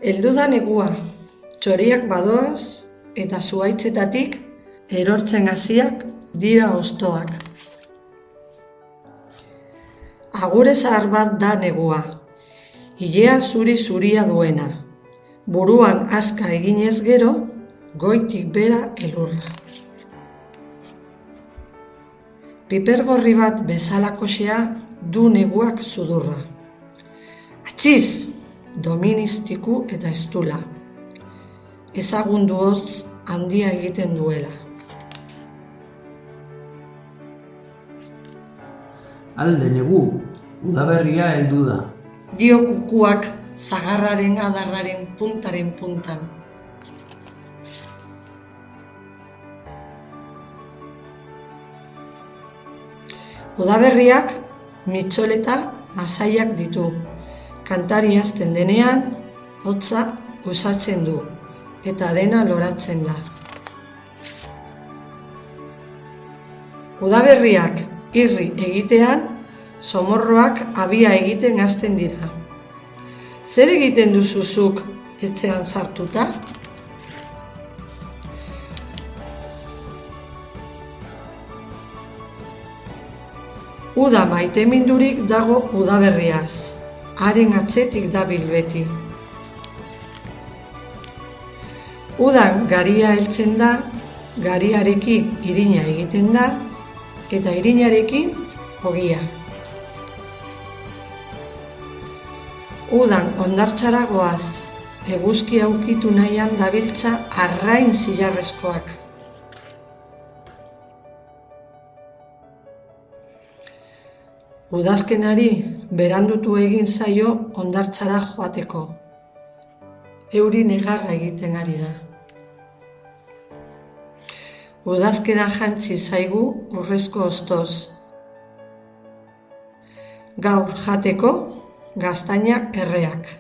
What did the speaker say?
Heldu da negua, txoriak badoaz eta zuhaitzetatik erortzen hasiak dira hostoak. Agure zahar bat da negua, ilea zuri-zuria duena, buruan hazka eginez gero, goitik bera elurra. Pipergorri bat bezalakoxea du neguak sudurra. Atxiz! Doministiku eta estula. Ezagundu hotz handia egiten duela. Alde negu, udaberria heldu da. Dio kukuak zagarraren adarraren puntaren puntan. Udaberriak mitxoleta masaiak ditu. Kantari hasten denean, hotza usatzen du, eta dena loratzen da. Udaberriak irri egitean, somorroak abia egiten hasten dira. Zer egiten duzu zuk etxean sartuta? Uda maitemindurik dago udaberriaz. Haren atzetik dabil beti. Udan garia heltzen da, gariarekin irina egiten da, eta irinarekin ogia. Udan hondartzara goaz, eguzkia ukitu nahian dabiltza arrain zilarrezkoak. Udazkenari berandutu egin zaio hondartzara joateko. Euri negarra egiten ari da. Udazkenan jantzi zaigu urrezko hostoz. Gaur jateko gaztainak erreak.